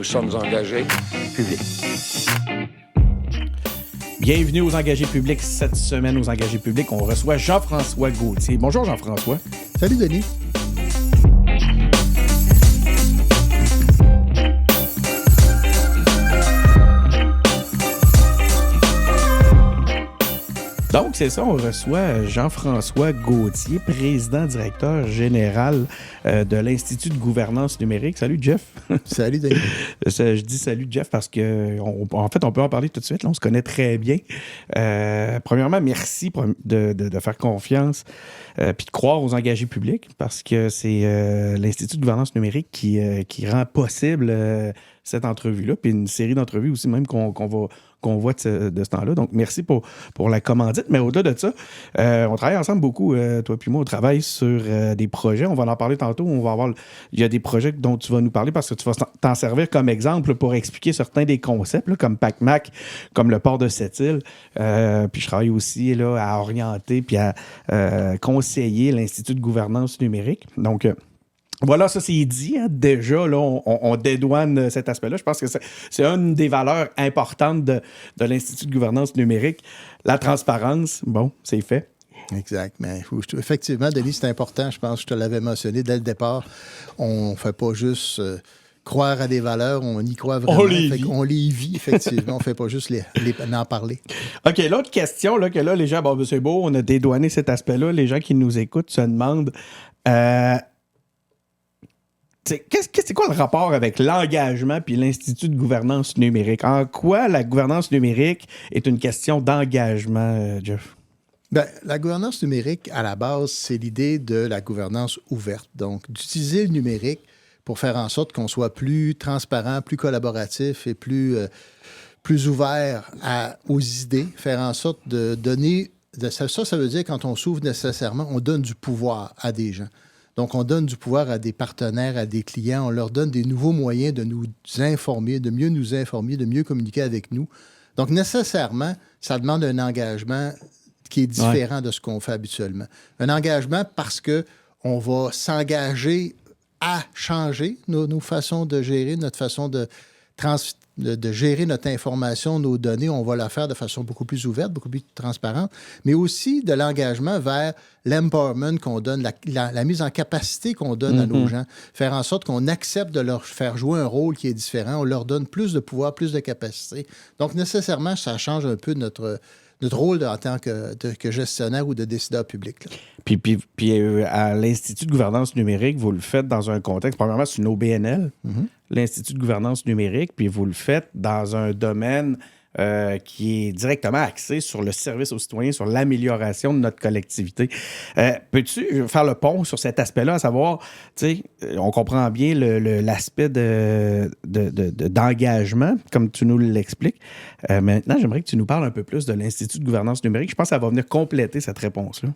Nous sommes engagés publics. Bienvenue aux Engagés publics. Cette semaine, aux Engagés publics, on reçoit Jean-François Gauthier. Bonjour Jean-François. Salut Denis. Donc, c'est ça, on reçoit Jean-François Gauthier, président-directeur général de l'Institut de gouvernance numérique. Salut, Jeff. Salut, Denis. Je dis salut, Jeff, parce qu'en fait, on peut en parler tout de suite. Là, on se connaît très bien. Premièrement, merci de faire confiance puis de croire aux engagés publics, parce que c'est l'Institut de gouvernance numérique qui rend possible cette entrevue-là, puis une série d'entrevues aussi même qu'on voit de ce temps-là. Donc, merci pour la commandite. Mais au-delà de ça, on travaille ensemble beaucoup, toi puis moi. On travaille sur des projets. On va en parler tantôt. Il y a des projets dont tu vas nous parler parce que tu vas t'en servir comme exemple pour expliquer certains des concepts, là, comme PACMAC, comme le port de Sept-Îles. Puis je travaille aussi là, à orienter puis à conseiller l'Institut de gouvernance numérique. Donc, voilà, ça c'est dit. Hein. Déjà, là, on dédouane cet aspect-là. Je pense que c'est une des valeurs importantes de l'Institut de gouvernance numérique. La transparence, bon, c'est fait. Exact. Mais effectivement, Denis, c'est important. Je pense que je te l'avais mentionné dès le départ. On ne fait pas juste croire à des valeurs, on y croit vraiment. On les vit, effectivement. On ne fait pas juste en parler. OK, l'autre question, là, que là, les gens, bon, c'est beau, on a dédouané cet aspect-là. Les gens qui nous écoutent se demandent... c'est quoi le rapport avec l'engagement puis l'Institut de gouvernance numérique? En quoi la gouvernance numérique est une question d'engagement, Jeff? Bien, la gouvernance numérique, à la base, c'est l'idée de la gouvernance ouverte. Donc, d'utiliser le numérique pour faire en sorte qu'on soit plus transparent, plus collaboratif et plus ouvert aux idées, faire en sorte de donner... Ça veut dire quand on s'ouvre nécessairement, on donne du pouvoir à des gens. Donc, on donne du pouvoir à des partenaires, à des clients. On leur donne des nouveaux moyens de nous informer, de mieux nous informer, de mieux communiquer avec nous. Donc, nécessairement, ça demande un engagement qui est différent de ce qu'on fait habituellement. Un engagement parce qu'on va s'engager à changer nos façons de gérer, notre façon de gérer notre information, nos données. On va la faire de façon beaucoup plus ouverte, beaucoup plus transparente, mais aussi de l'engagement vers l'empowerment qu'on donne, la mise en capacité qu'on donne à nos gens, faire en sorte qu'on accepte de leur faire jouer un rôle qui est différent, on leur donne plus de pouvoir, plus de capacité. Donc, nécessairement, ça change un peu notre rôle en tant que gestionnaire ou de décideur public. Là. Puis à l'Institut de gouvernance numérique, vous le faites dans un contexte, premièrement, c'est une OBNL, l'Institut de gouvernance numérique, puis vous le faites dans un domaine qui est directement axé sur le service aux citoyens, sur l'amélioration de notre collectivité. Peux-tu faire le pont sur cet aspect-là, à savoir, tu sais, on comprend bien l'aspect d'engagement, comme tu nous l'expliques. Maintenant, j'aimerais que tu nous parles un peu plus de l'Institut de gouvernance numérique. Je pense que ça va venir compléter cette réponse-là.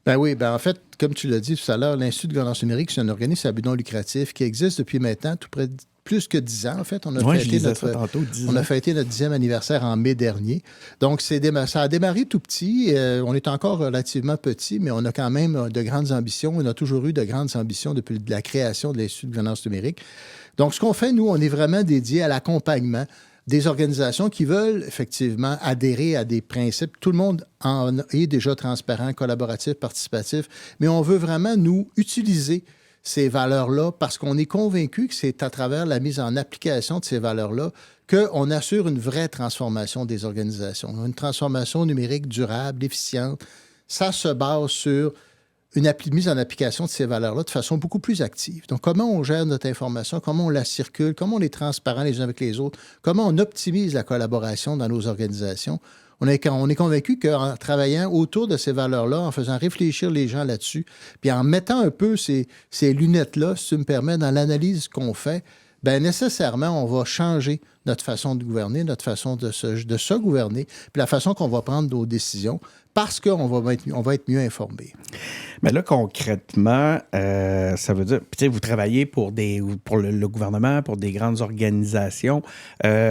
Ben oui, en fait, comme tu l'as dit tout à l'heure, l'Institut de gouvernance numérique, c'est un organisme à but non lucratif qui existe depuis maintenant tout près de plus que 10 ans, en fait. On a fêté notre 10e anniversaire en mai dernier. Donc, ça a démarré tout petit. On est encore relativement petit, mais on a quand même de grandes ambitions. On a toujours eu de grandes ambitions depuis la création de l'Institut de gouvernance numérique. Donc, ce qu'on fait, nous, on est vraiment dédié à l'accompagnement des organisations qui veulent effectivement adhérer à des principes. Tout le monde en est déjà transparent, collaboratif, participatif, mais on veut vraiment, nous, utiliser ces valeurs-là parce qu'on est convaincu que c'est à travers la mise en application de ces valeurs-là qu'on assure une vraie transformation des organisations, une transformation numérique durable, efficiente. Ça se base sur une mise en application de ces valeurs-là de façon beaucoup plus active. Donc, comment on gère notre information, comment on la circule, comment on est transparent les uns avec les autres, comment on optimise la collaboration dans nos organisations. On est convaincu qu'en travaillant autour de ces valeurs-là, en faisant réfléchir les gens là-dessus, puis en mettant un peu ces lunettes-là, si tu me permets, dans l'analyse qu'on fait, bien nécessairement, on va changer notre façon de gouverner, notre façon de se gouverner, puis la façon qu'on va prendre nos décisions, parce qu'on va être mieux informé. Mais là, concrètement, ça veut dire, tu sais, vous travaillez pour le gouvernement, pour des grandes organisations.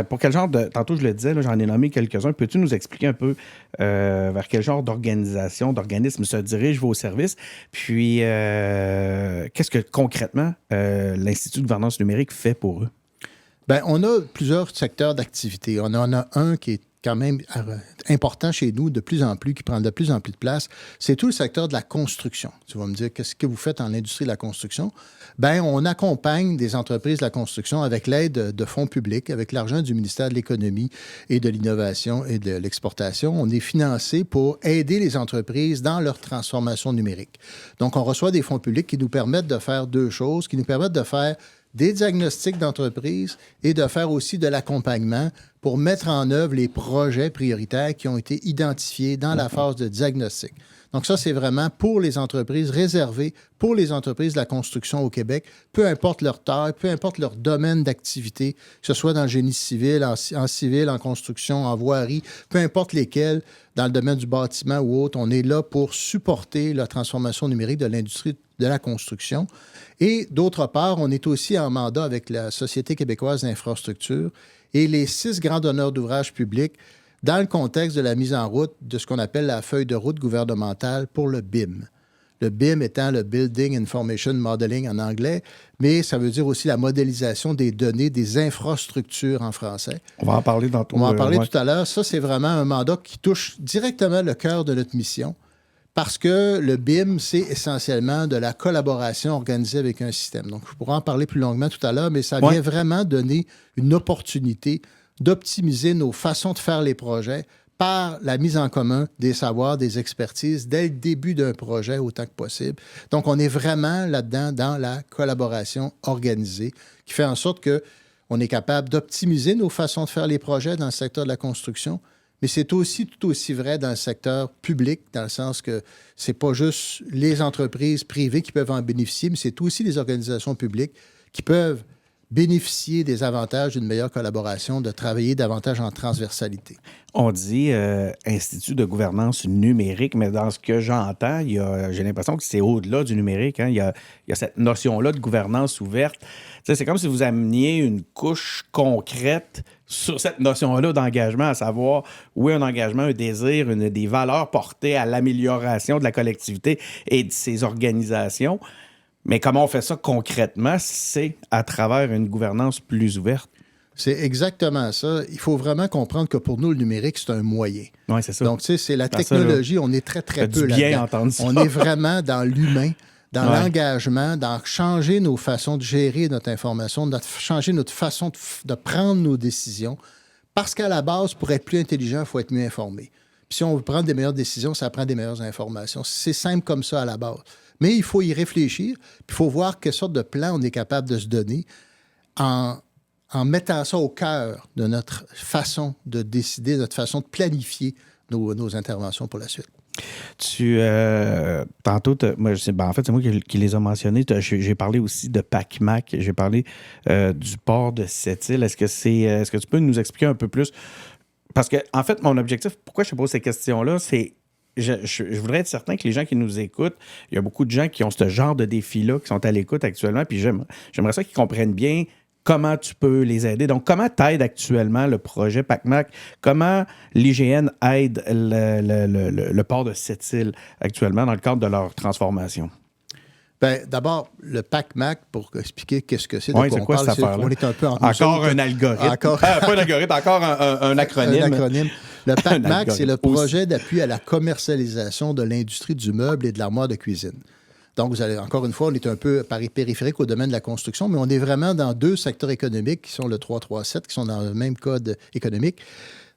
Pour quel genre tantôt je le disais, là, j'en ai nommé quelques-uns. Peux-tu nous expliquer un peu vers quel genre d'organisme se dirigent vos services? Puis, qu'est-ce que concrètement l'Institut de gouvernance numérique fait pour eux? Bien, on a plusieurs secteurs d'activité. On en a un qui est quand même important chez nous de plus en plus, qui prend de plus en plus de place, c'est tout le secteur de la construction. Tu vas me dire, qu'est-ce que vous faites en industrie de la construction? Bien, on accompagne des entreprises de la construction avec l'aide de fonds publics, avec l'argent du ministère de l'Économie et de l'Innovation et de l'Exportation. On est financé pour aider les entreprises dans leur transformation numérique. Donc, on reçoit des fonds publics qui nous permettent de faire deux choses, qui nous permettent de faire des diagnostics d'entreprise et de faire aussi de l'accompagnement pour mettre en œuvre les projets prioritaires qui ont été identifiés dans la phase de diagnostic. Donc ça, c'est vraiment pour les entreprises, réservé pour les entreprises de la construction au Québec, peu importe leur taille, peu importe leur domaine d'activité, que ce soit dans le génie civil, en civil, en construction, en voirie, peu importe lesquels, dans le domaine du bâtiment ou autre, on est là pour supporter la transformation numérique de l'industrie de la construction. Et d'autre part, on est aussi en mandat avec la Société québécoise d'infrastructure et les 6 grands donneurs d'ouvrages publics dans le contexte de la mise en route de ce qu'on appelle la feuille de route gouvernementale pour le BIM. Le BIM étant le Building Information Modeling en anglais, mais ça veut dire aussi la modélisation des données, des infrastructures en français. On va en parler dans On va en parler tout à l'heure. Ça, c'est vraiment un mandat qui touche directement le cœur de notre mission parce que le BIM, c'est essentiellement de la collaboration organisée avec un système. Donc, je pourrais en parler plus longuement tout à l'heure, mais ça vient vraiment donner une opportunité d'optimiser nos façons de faire les projets par la mise en commun des savoirs, des expertises dès le début d'un projet autant que possible. Donc, on est vraiment là-dedans dans la collaboration organisée qui fait en sorte qu'on est capable d'optimiser nos façons de faire les projets dans le secteur de la construction, mais c'est aussi tout aussi vrai dans le secteur public, dans le sens que c'est pas juste les entreprises privées qui peuvent en bénéficier, mais c'est aussi les organisations publiques qui peuvent bénéficier des avantages d'une meilleure collaboration, de travailler davantage en transversalité. On dit Institut de gouvernance numérique, mais dans ce que j'entends, j'ai l'impression que c'est au-delà du numérique. Hein. Il y a cette notion-là de gouvernance ouverte. Tu sais, c'est comme si vous ameniez une couche concrète sur cette notion-là d'engagement, à savoir, oui, un engagement, un désir, des valeurs portées à l'amélioration de la collectivité et de ses organisations. Mais comment on fait ça concrètement? C'est à travers une gouvernance plus ouverte. C'est exactement ça. Il faut vraiment comprendre que pour nous, le numérique, c'est un moyen. Oui, c'est ça. Donc, tu sais, c'est la technologie. On est très, très peu là-dedans. Bien entendre ça. On est vraiment dans l'humain, dans l'engagement, dans changer nos façons de gérer notre information, changer notre façon de prendre nos décisions. Parce qu'à la base, pour être plus intelligent, il faut être mieux informé. Puis si on veut prendre des meilleures décisions, ça prend des meilleures informations. C'est simple comme ça à la base. Mais il faut y réfléchir, puis il faut voir quelle sorte de plan on est capable de se donner en mettant ça au cœur de notre façon de décider, notre façon de planifier nos interventions pour la suite. Tantôt, en fait, c'est moi qui les ai mentionnés. J'ai parlé aussi de PACMAC, j'ai parlé du port de Sept-Îles. Est-ce que tu peux nous expliquer un peu plus? Parce que, en fait, mon objectif, pourquoi je te pose ces questions-là, c'est je voudrais être certain que les gens qui nous écoutent, il y a beaucoup de gens qui ont ce genre de défis-là, qui sont à l'écoute actuellement, puis j'aimerais ça qu'ils comprennent bien comment tu peux les aider. Donc, comment t'aides actuellement le projet PACMAC? Comment l'IGN aide le port de Sept-Îles actuellement dans le cadre de leur transformation? Bien, d'abord, le PACMAC, pour expliquer qu'est-ce que c'est. Oui, c'est quoi cette affaire-là? On est un peu encore un algorithme. Pas un algorithme, encore un acronyme. Un acronyme. Le PACMAC, c'est le projet d'appui à la commercialisation de l'industrie du meuble et de l'armoire de cuisine. Donc, vous allez, encore une fois, on est un peu périphérique au domaine de la construction, mais on est vraiment dans 2 secteurs économiques qui sont le 337, qui sont dans le même code économique.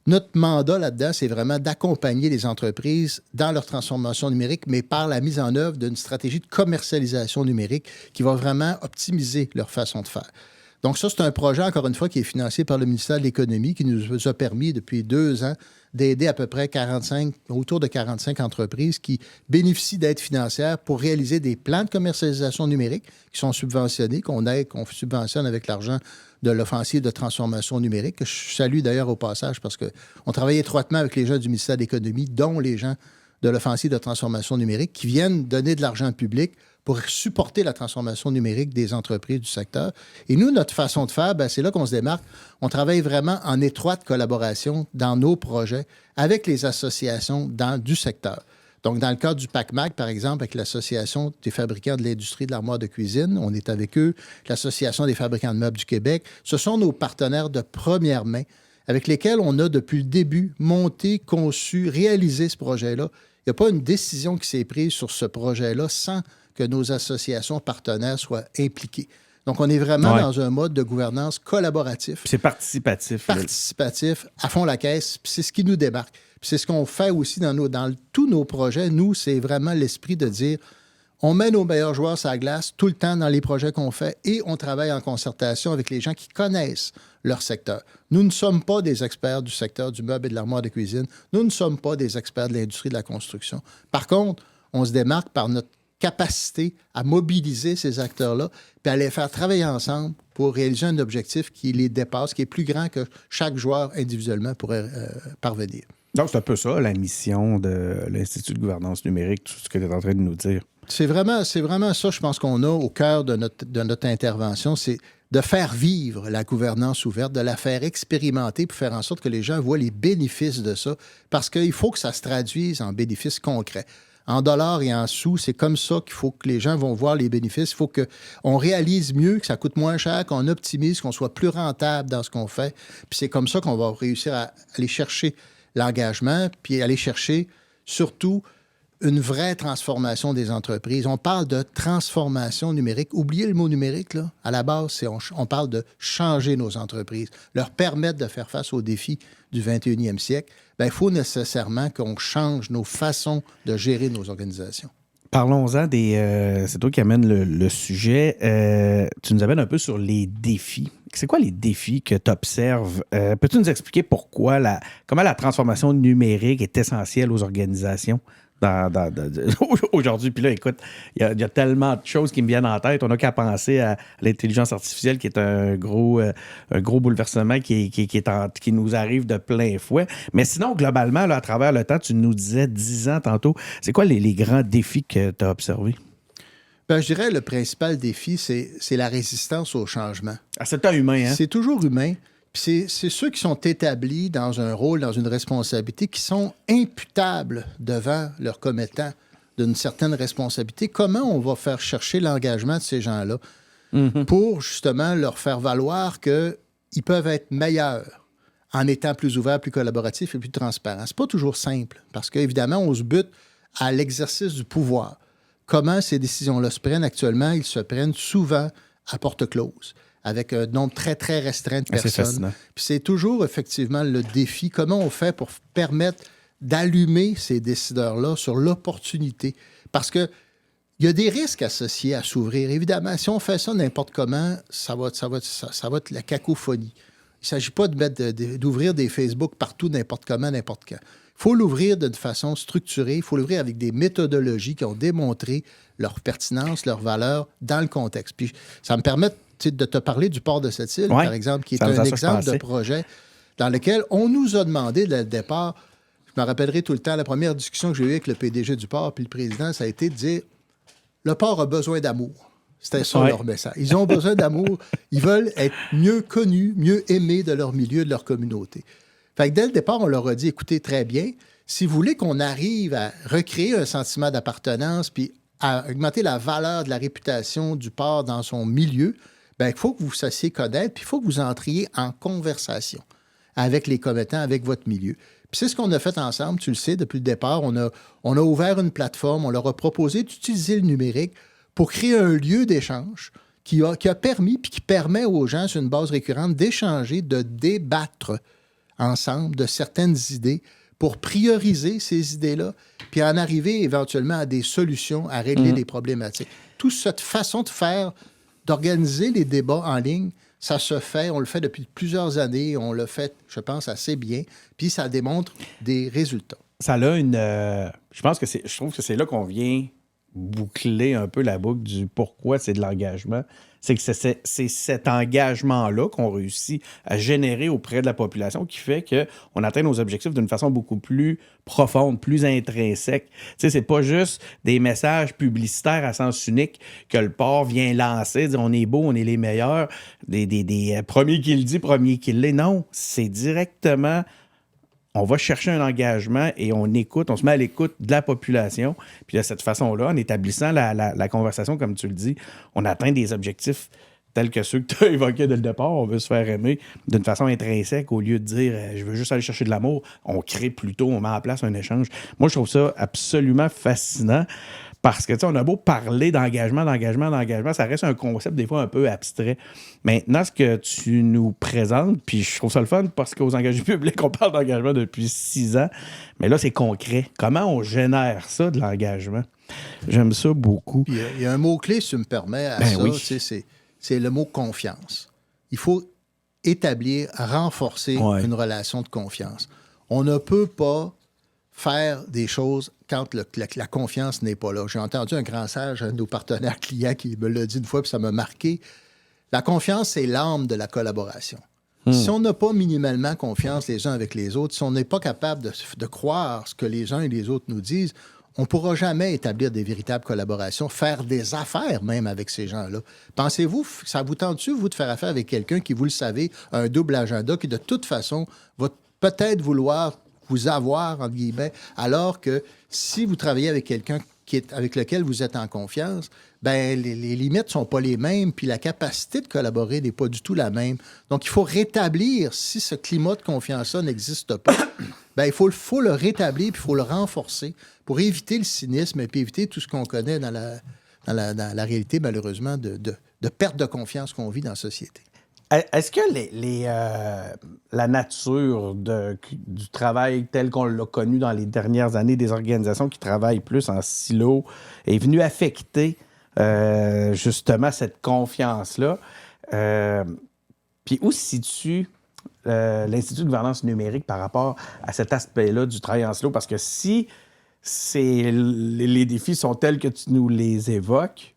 Notre mandat là-dedans, c'est vraiment d'accompagner les entreprises dans leur transformation numérique, mais par la mise en œuvre d'une stratégie de commercialisation numérique qui va vraiment optimiser leur façon de faire. Donc ça, c'est un projet, encore une fois, qui est financé par le ministère de l'Économie, qui nous a permis depuis 2 ans d'aider à peu près autour de 45 entreprises qui bénéficient d'aides financières pour réaliser des plans de commercialisation numérique qui sont subventionnés, qu'on subventionne avec l'argent de l'offensive de transformation numérique, que je salue d'ailleurs au passage parce qu'on travaille étroitement avec les gens du ministère de l'Économie, dont les gens de l'offensive de transformation numérique, qui viennent donner de l'argent public pour supporter la transformation numérique des entreprises du secteur. Et nous, notre façon de faire, c'est là qu'on se démarque. On travaille vraiment en étroite collaboration dans nos projets avec les associations du secteur. Donc, dans le cadre du PACMAC, par exemple, avec l'Association des fabricants de l'industrie de l'armoire de cuisine, on est avec eux, l'Association des fabricants de meubles du Québec. Ce sont nos partenaires de première main avec lesquels on a, depuis le début, monté, conçu, réalisé ce projet-là. Il n'y a pas une décision qui s'est prise sur ce projet-là sans que nos associations partenaires soient impliquées. Donc, on est vraiment dans un mode de gouvernance collaboratif. C'est participatif. Participatif, à fond la caisse, puis c'est ce qui nous démarque. Puis c'est ce qu'on fait aussi dans tous nos projets. Nous, c'est vraiment l'esprit de dire, on met nos meilleurs joueurs sur la glace tout le temps dans les projets qu'on fait et on travaille en concertation avec les gens qui connaissent leur secteur. Nous ne sommes pas des experts du secteur du meuble et de l'armoire de cuisine. Nous ne sommes pas des experts de l'industrie de la construction. Par contre, on se démarque par notre capacité à mobiliser ces acteurs-là puis à les faire travailler ensemble pour réaliser un objectif qui les dépasse, qui est plus grand que chaque joueur individuellement pourrait parvenir. Donc, c'est un peu ça, la mission de l'Institut de gouvernance numérique, tout ce que tu es en train de nous dire. C'est vraiment ça, je pense, qu'on a au cœur de notre intervention, c'est de faire vivre la gouvernance ouverte, de la faire expérimenter pour faire en sorte que les gens voient les bénéfices de ça, parce qu'il faut que ça se traduise en bénéfices concrets. En dollars et en sous, c'est comme ça qu'il faut que les gens vont voir les bénéfices. Il faut qu'on réalise mieux, que ça coûte moins cher, qu'on optimise, qu'on soit plus rentable dans ce qu'on fait. Puis c'est comme ça qu'on va réussir à aller chercher l'engagement, puis aller chercher surtout une vraie transformation des entreprises. On parle de transformation numérique. Oubliez le mot numérique, là. À la base, on parle de changer nos entreprises, leur permettre de faire face aux défis du 21e siècle. Bien, il faut nécessairement qu'on change nos façons de gérer nos organisations. Parlons-en c'est toi qui amènes le sujet. Tu nous amènes un peu sur les défis. C'est quoi les défis que tu observes? Peux-tu nous expliquer comment la transformation numérique est essentielle aux organisations aujourd'hui? Puis là, écoute, il y a tellement de choses qui me viennent en tête. On n'a qu'à penser à l'intelligence artificielle qui est un gros bouleversement qui nous arrive de plein fouet. Mais sinon, globalement, là, à travers le temps, tu nous disais 10 ans tantôt, c'est quoi les grands défis que tu as observés? Ben, je dirais le principal défi, c'est la résistance au changement. C'est le temps humain, hein? C'est toujours humain. Puis c'est ceux qui sont établis dans un rôle, dans une responsabilité, qui sont imputables devant leurs commettants d'une certaine responsabilité. Comment on va faire chercher l'engagement de ces gens-là pour justement leur faire valoir qu'ils peuvent être meilleurs en étant plus ouverts, plus collaboratifs et plus transparents? C'est pas toujours simple parce qu'évidemment, on se bute à l'exercice du pouvoir. Comment ces décisions-là se prennent actuellement? Ils se prennent souvent à porte close, avec un nombre très, très restreint de personnes. Puis c'est toujours, effectivement, le défi. Comment on fait pour permettre d'allumer ces décideurs-là sur l'opportunité? Parce qu'il y a des risques associés à s'ouvrir. Évidemment, si on fait ça n'importe comment, ça va être la cacophonie. Il ne s'agit pas d'ouvrir des Facebook partout, n'importe comment, n'importe quand. Il faut l'ouvrir d'une façon structurée. Il faut l'ouvrir avec des méthodologies qui ont démontré leur pertinence, leur valeur dans le contexte. Puis ça me permet de te parler du port de Sept-Îles, par exemple, qui est un exemple de projet dans lequel on nous a demandé dès le départ, je me rappellerai tout le temps, la première discussion que j'ai eue avec le PDG du port puis le président, ça a été de dire, le port a besoin d'amour. C'était ça leur message. Ils ont besoin d'amour. Ils veulent être mieux connus, mieux aimés de leur milieu, de leur communauté. Fait que dès le départ, on leur a dit, écoutez, très bien, si vous voulez qu'on arrive à recréer un sentiment d'appartenance puis à augmenter la valeur de la réputation du port dans son milieu, bien, il faut que vous vous sachiez connaître, puis il faut que vous entriez en conversation avec les commettants, avec votre milieu. Puis c'est ce qu'on a fait ensemble, tu le sais, depuis le départ. On a ouvert une plateforme, on leur a proposé d'utiliser le numérique pour créer un lieu d'échange qui a permis, puis qui permet aux gens, sur une base récurrente, d'échanger, de débattre ensemble de certaines idées pour prioriser ces idées-là, puis en arriver éventuellement à des solutions, à régler des problématiques. Toute cette façon de faire, d'organiser les débats en ligne, ça se fait, on le fait depuis plusieurs années, on le fait, je pense, assez bien, puis ça démontre des résultats. Ça a je trouve que c'est là qu'on vient boucler un peu la boucle du pourquoi c'est de l'engagement. C'est que c'est cet engagement-là qu'on réussit à générer auprès de la population qui fait qu'on atteint nos objectifs d'une façon beaucoup plus profonde, plus intrinsèque. Tu sais, c'est pas juste des messages publicitaires à sens unique que le port vient lancer, dire on est beau, on est les meilleurs, des premiers qui le dit, premiers qui l'est. Non, c'est directement on va chercher un engagement et on écoute, on se met à l'écoute de la population. Puis de cette façon-là, en établissant la conversation, comme tu le dis, on atteint des objectifs tels que ceux que tu as évoqués dès le départ. On veut se faire aimer d'une façon intrinsèque au lieu de dire je veux juste aller chercher de l'amour. On crée plutôt, on met en place un échange. Moi, je trouve ça absolument fascinant parce que, tu sais, on a beau parler d'engagement, ça reste un concept des fois un peu abstrait. Maintenant, ce que tu nous présentes, puis je trouve ça le fun parce qu'aux engagés publics, on parle d'engagement depuis 6 ans, mais là, c'est concret. Comment on génère ça, de l'engagement? J'aime ça beaucoup. Il y a un mot-clé, si tu me permets, à ça, oui. C'est le mot confiance. Il faut établir, renforcer une relation de confiance. On ne peut pas faire des choses quand la confiance n'est pas là. J'ai entendu un grand sage, un de nos partenaires clients, qui me l'a dit une fois, puis ça m'a marqué. La confiance, c'est l'âme de la collaboration. Si on n'a pas minimalement confiance les uns avec les autres, si on n'est pas capable de croire ce que les uns et les autres nous disent, on ne pourra jamais établir des véritables collaborations, faire des affaires même avec ces gens-là. Pensez-vous, ça vous tente-tu, vous, de faire affaire avec quelqu'un qui, vous le savez, a un double agenda, qui de toute façon va peut-être vouloir vous avoir, entre guillemets, alors que si vous travaillez avec quelqu'un avec lequel vous êtes en confiance, ben les limites ne sont pas les mêmes, puis la capacité de collaborer n'est pas du tout la même. Donc, il faut rétablir, si ce climat de confiance-là n'existe pas, ben il faut le rétablir, puis il faut le renforcer pour éviter le cynisme et puis éviter tout ce qu'on connaît dans la réalité, malheureusement, de perte de confiance qu'on vit dans la société. Est-ce que la nature du travail tel qu'on l'a connu dans les dernières années, des organisations qui travaillent plus en silo, est venue affecter justement cette confiance-là? Puis où se situe l'Institut de gouvernance numérique par rapport à cet aspect-là du travail en silo? Parce que si les défis sont tels que tu nous les évoques,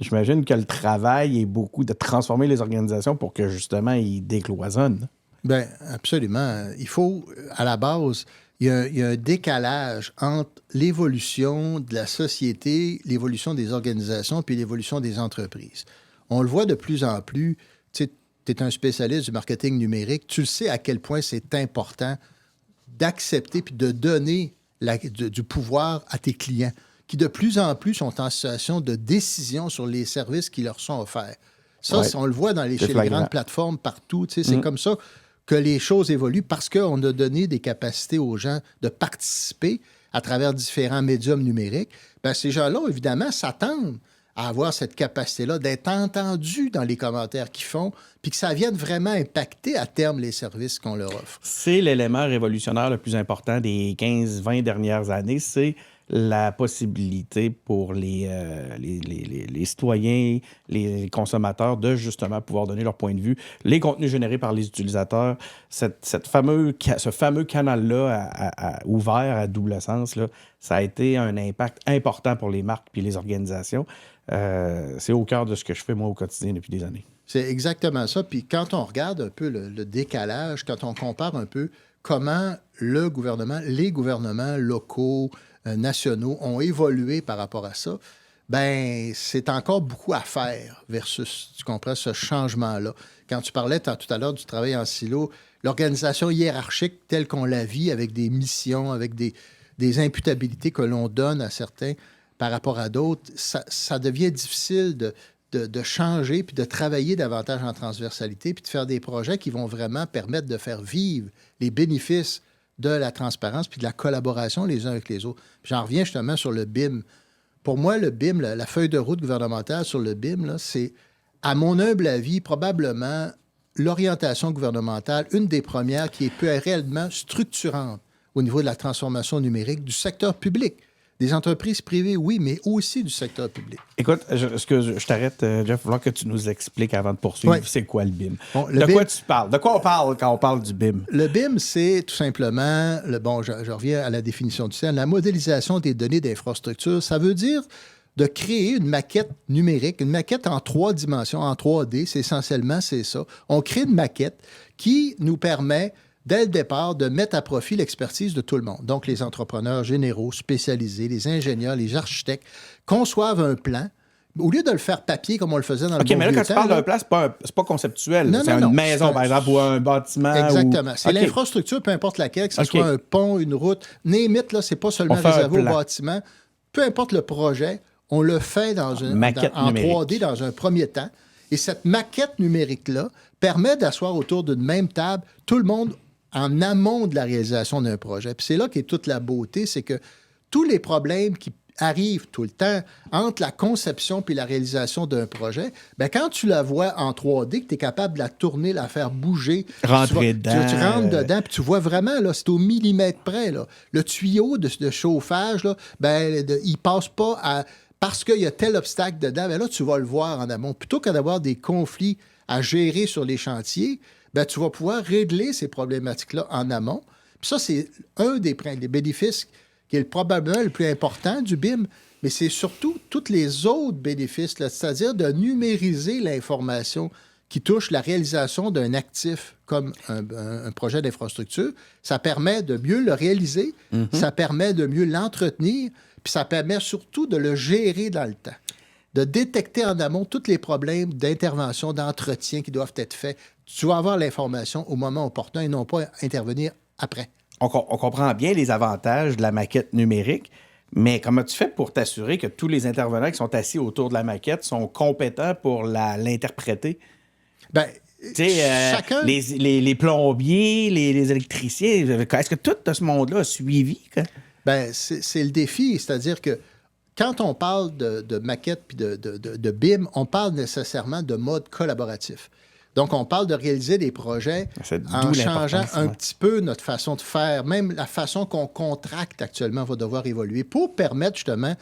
j'imagine que le travail est beaucoup de transformer les organisations pour que, justement, ils décloisonnent. Bien, absolument. Il faut, à la base, il y a un décalage entre l'évolution de la société, l'évolution des organisations, puis l'évolution des entreprises. On le voit de plus en plus. Tu sais, tu es un spécialiste du marketing numérique. Tu le sais à quel point c'est important d'accepter puis de donner du pouvoir à tes clients, qui de plus en plus sont en situation de décision sur les services qui leur sont offerts. Ça, on le voit chez les grandes plateformes partout. C'est comme ça que les choses évoluent parce qu'on a donné des capacités aux gens de participer à travers différents médiums numériques. Bien, ces gens-là, évidemment, s'attendent à avoir cette capacité-là d'être entendus dans les commentaires qu'ils font, puis que ça vienne vraiment impacter à terme les services qu'on leur offre. C'est l'élément révolutionnaire le plus important des 15-20 dernières années, c'est la possibilité pour les citoyens, les consommateurs de justement pouvoir donner leur point de vue, les contenus générés par les utilisateurs, ce fameux canal-là ouvert à double sens, là, ça a été un impact important pour les marques puis les organisations. C'est au cœur de ce que je fais, moi, au quotidien depuis des années. C'est exactement ça. Puis quand on regarde un peu le décalage, quand on compare un peu comment les gouvernements locaux, nationaux ont évolué par rapport à ça, ben c'est encore beaucoup à faire versus, tu comprends, ce changement-là. Quand tu parlais tout à l'heure du travail en silo, l'organisation hiérarchique telle qu'on la vit, avec des missions, avec des imputabilités que l'on donne à certains par rapport à d'autres, ça devient difficile de changer puis de travailler davantage en transversalité puis de faire des projets qui vont vraiment permettre de faire vivre les bénéfices de la transparence puis de la collaboration les uns avec les autres. Puis j'en reviens justement sur le BIM. Pour moi, le BIM, la feuille de route gouvernementale sur le BIM, là, c'est, à mon humble avis, probablement l'orientation gouvernementale, une des premières qui est réellement structurante au niveau de la transformation numérique du secteur public. Des entreprises privées, oui, mais aussi du secteur public. Écoute, je t'arrête, Jeff. Il va falloir que tu nous expliques avant de poursuivre. Oui. C'est quoi le BIM? Bon, quoi tu parles? De quoi on parle quand on parle du BIM? Le BIM, c'est tout simplement, je reviens à la définition du terme, la modélisation des données d'infrastructure. Ça veut dire de créer une maquette numérique, une maquette en 3 dimensions, en 3D, c'est essentiellement, c'est ça. On crée une maquette qui nous permet dès le départ, de mettre à profit l'expertise de tout le monde. Donc, les entrepreneurs généraux, spécialisés, les ingénieurs, les architectes, conçoivent un plan, au lieu de le faire papier comme on le faisait dans le OK, mais là, quand tu parles d'un plan, c'est pas conceptuel. Non, c'est non, une maison, par exemple, ou un bâtiment. Exactement. C'est OK. l'infrastructure, peu importe laquelle, que ce soit un pont, une route. Name it, là, c'est pas seulement réservé au bâtiment. Peu importe le projet, on le fait en 3D dans un premier temps. Et cette maquette numérique-là permet d'asseoir autour d'une même table tout le monde en amont de la réalisation d'un projet. Puis c'est là qu'est toute la beauté, c'est que tous les problèmes qui arrivent tout le temps entre la conception puis la réalisation d'un projet, bien, quand tu la vois en 3D, que tu es capable de la tourner, la faire bouger, rentrer dedans. Tu rentres dedans, puis tu vois vraiment, là, c'est au millimètre près. Là. Le tuyau de chauffage, là, il passe pas à... Parce qu'il y a tel obstacle dedans, bien là, tu vas le voir en amont. Plutôt que d'avoir des conflits à gérer sur les chantiers, bien, tu vas pouvoir régler ces problématiques-là en amont. Puis ça, c'est un des bénéfices qui est probablement le plus important du BIM, mais c'est surtout tous les autres bénéfices, là, c'est-à-dire de numériser l'information qui touche la réalisation d'un actif comme un projet d'infrastructure. Ça permet de mieux le réaliser, ça permet de mieux l'entretenir, puis ça permet surtout de le gérer dans le temps, de détecter en amont tous les problèmes d'intervention, d'entretien qui doivent être faits. Tu vas avoir l'information au moment opportun et non pas intervenir après. On comprend bien les avantages de la maquette numérique, mais comment tu fais pour t'assurer que tous les intervenants qui sont assis autour de la maquette sont compétents pour l'interpréter? Bien, chacun... les plombiers, les électriciens, est-ce que tout ce monde-là a suivi? Bien, c'est le défi, c'est-à-dire que quand on parle de maquette puis de BIM, on parle nécessairement de mode collaboratif. Donc, on parle de réaliser des projets en changeant un petit peu notre façon de faire. Même la façon qu'on contracte actuellement va devoir évoluer pour permettre justement...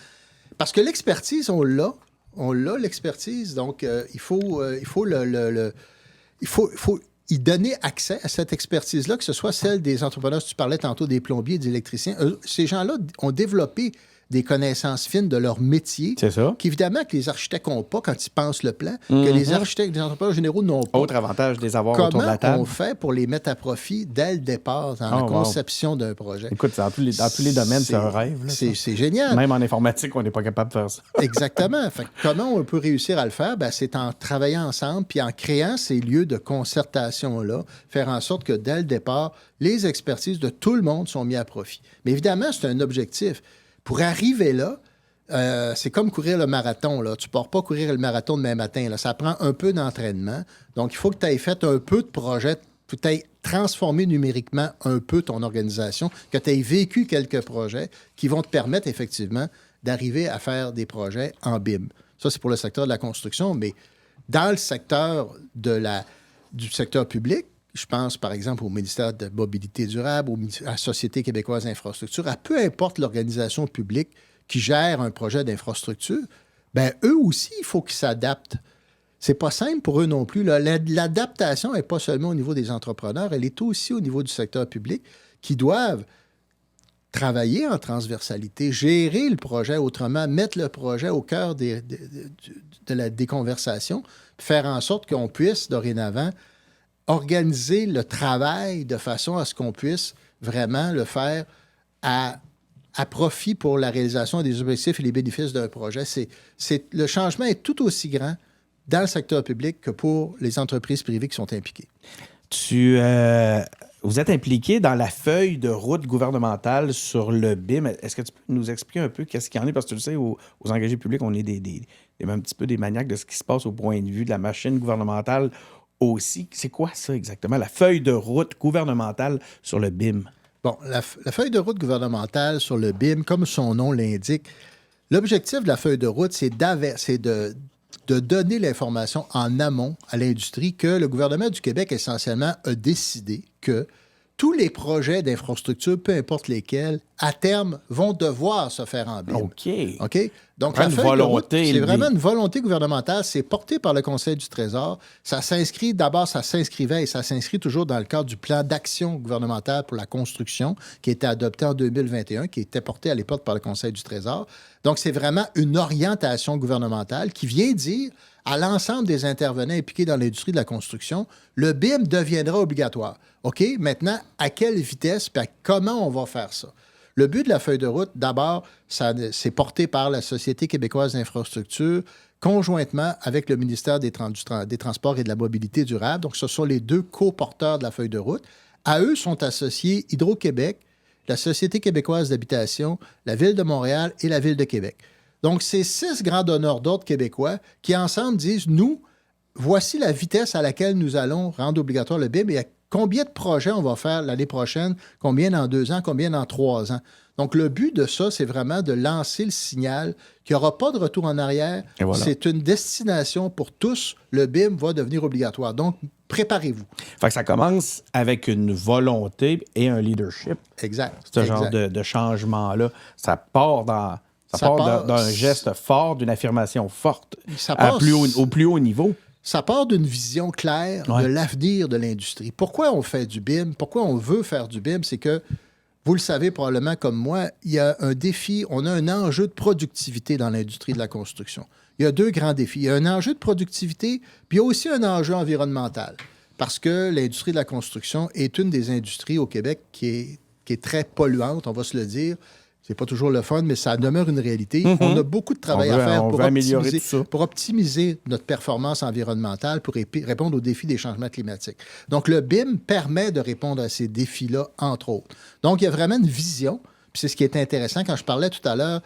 Parce que l'expertise, on l'a. On l'a, l'expertise. Donc, il faut y donner accès à cette expertise-là, que ce soit celle des entrepreneurs, tu parlais tantôt des plombiers, des électriciens. Ces gens-là ont développé des connaissances fines de leur métier, qu'évidemment que les architectes n'ont pas quand ils pensent le plan, que les architectes des entrepreneurs généraux n'ont pas. Autre avantage de les avoir autour de la table. Comment on fait pour les mettre à profit dès le départ dans la conception d'un projet? Écoute, dans tous les domaines, c'est un rêve. Là, c'est génial. Même en informatique, on n'est pas capable de faire ça. Exactement. Fait que comment on peut réussir à le faire? Ben, c'est en travaillant ensemble puis en créant ces lieux de concertation-là, faire en sorte que dès le départ, les expertises de tout le monde sont mises à profit. Mais évidemment, c'est un objectif. Pour arriver là, c'est comme courir le marathon. Là. Tu ne pars pas courir le marathon demain matin. Là. Ça prend un peu d'entraînement. Donc, il faut que tu aies fait un peu de projet, que tu aies transformé numériquement un peu ton organisation, que tu aies vécu quelques projets qui vont te permettre effectivement d'arriver à faire des projets en BIM. Ça, c'est pour le secteur de la construction, mais dans le secteur du secteur public, je pense, par exemple, au ministère de la Mobilité durable, à la Société québécoise d'infrastructure, à peu importe l'organisation publique qui gère un projet d'infrastructure, bien, eux aussi, il faut qu'ils s'adaptent. C'est pas simple pour eux non plus. Là. L'adaptation n'est pas seulement au niveau des entrepreneurs, elle est aussi au niveau du secteur public qui doivent travailler en transversalité, gérer le projet autrement, mettre le projet au cœur des conversations, faire en sorte qu'on puisse, dorénavant, organiser le travail de façon à ce qu'on puisse vraiment le faire à profit pour la réalisation des objectifs et les bénéfices d'un projet. Le changement est tout aussi grand dans le secteur public que pour les entreprises privées qui sont impliquées. Vous êtes impliqué dans la feuille de route gouvernementale sur le BIM. Est-ce que tu peux nous expliquer un peu qu'est-ce qu'il y en a? Parce que tu le sais, aux engagés publics, on est un petit peu des maniaques de ce qui se passe au point de vue de la machine gouvernementale aussi. C'est quoi ça exactement, la feuille de route gouvernementale sur le BIM? Bon, la feuille de route gouvernementale sur le BIM, comme son nom l'indique, l'objectif de la feuille de route, c'est de donner l'information en amont à l'industrie que le gouvernement du Québec, essentiellement, a décidé que tous les projets d'infrastructure, peu importe lesquels, à terme, vont devoir se faire en BIM. OK? Donc, la feuille de route, c'est vraiment une volonté gouvernementale. C'est porté par le Conseil du Trésor. Ça s'inscrit et ça s'inscrit toujours dans le cadre du plan d'action gouvernementale pour la construction qui a été adopté en 2021, qui était porté à l'époque par le Conseil du Trésor. Donc, c'est vraiment une orientation gouvernementale qui vient dire à l'ensemble des intervenants impliqués dans l'industrie de la construction, le BIM deviendra obligatoire. OK? Maintenant, à quelle vitesse et comment on va faire ça? Le but de la feuille de route, d'abord, c'est porté par la Société québécoise d'infrastructure conjointement avec le ministère des Transports et de la Mobilité durable. Donc, ce sont les deux co-porteurs de la feuille de route. À eux sont associés Hydro-Québec, la Société québécoise d'habitation, la Ville de Montréal et la Ville de Québec. Donc, c'est 6 grands donneurs d'ordre québécois qui, ensemble, disent, nous, voici la vitesse à laquelle nous allons rendre obligatoire le BIM et combien de projets on va faire l'année prochaine, combien dans 2 ans, combien dans 3 ans. Donc, le but de ça, c'est vraiment de lancer le signal qu'il n'y aura pas de retour en arrière. Voilà. C'est une destination pour tous. Le BIM va devenir obligatoire. Donc, préparez-vous. Fait que ça commence avec une volonté et un leadership. Exact. Ce genre de changement-là. Ça part d'un geste fort, d'une affirmation forte au plus haut niveau. Ça part d'une vision claire de l'avenir de l'industrie. Pourquoi on fait du BIM? Pourquoi on veut faire du BIM? C'est que, vous le savez probablement comme moi, il y a un défi, on a un enjeu de productivité dans l'industrie de la construction. Il y a 2 grands défis. Il y a un enjeu de productivité, puis il y a aussi un enjeu environnemental. Parce que l'industrie de la construction est une des industries au Québec qui est très polluante, on va se le dire. C'est pas toujours le fun, mais ça demeure une réalité. On a beaucoup de travail à faire pour optimiser notre performance environnementale, pour répondre aux défis des changements climatiques. Donc, le BIM permet de répondre à ces défis-là, entre autres. Donc, il y a vraiment une vision. Puis c'est ce qui est intéressant. Quand je parlais tout à l'heure,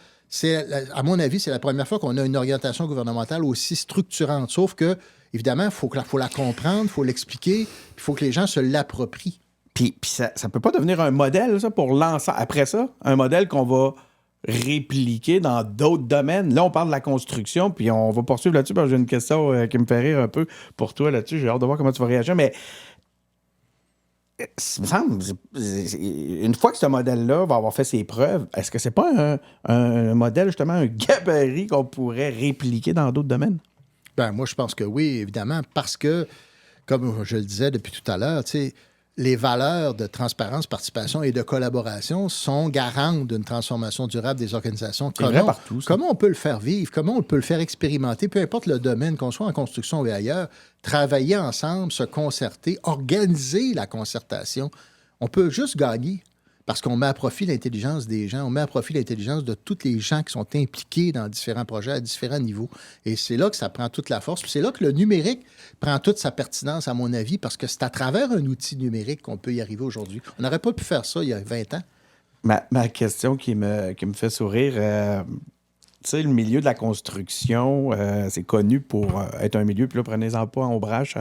à mon avis, c'est la première fois qu'on a une orientation gouvernementale aussi structurante. Sauf que, évidemment, il faut la comprendre, il faut l'expliquer, il faut que les gens se l'approprient. Puis ça ne peut pas devenir un modèle, ça, pour lancer, après ça, un modèle qu'on va répliquer dans d'autres domaines. Là, on parle de la construction, puis on va poursuivre là-dessus, parce que j'ai une question qui me fait rire un peu pour toi là-dessus. J'ai hâte de voir comment tu vas réagir, mais il me semble, une fois que ce modèle-là va avoir fait ses preuves, est-ce que c'est pas un modèle, justement, un gabarit qu'on pourrait répliquer dans d'autres domaines? Bien, moi, je pense que oui, évidemment, parce que, comme je le disais depuis tout à l'heure, tu sais, les valeurs de transparence, participation et de collaboration sont garantes d'une transformation durable des organisations. Comment on peut le faire vivre? Comment on peut le faire expérimenter? Peu importe le domaine, qu'on soit en construction ou ailleurs, travailler ensemble, se concerter, organiser la concertation. On peut juste gagner parce qu'on met à profit l'intelligence des gens, on met à profit l'intelligence de tous les gens qui sont impliqués dans différents projets à différents niveaux. Et c'est là que ça prend toute la force. Puis c'est là que le numérique prend toute sa pertinence, à mon avis, parce que c'est à travers un outil numérique qu'on peut y arriver aujourd'hui. On n'aurait pas pu faire ça il y a 20 ans. Ma question qui me fait sourire, tu sais, le milieu de la construction, c'est connu pour être un milieu, puis là, prenez-en pas en ombrage,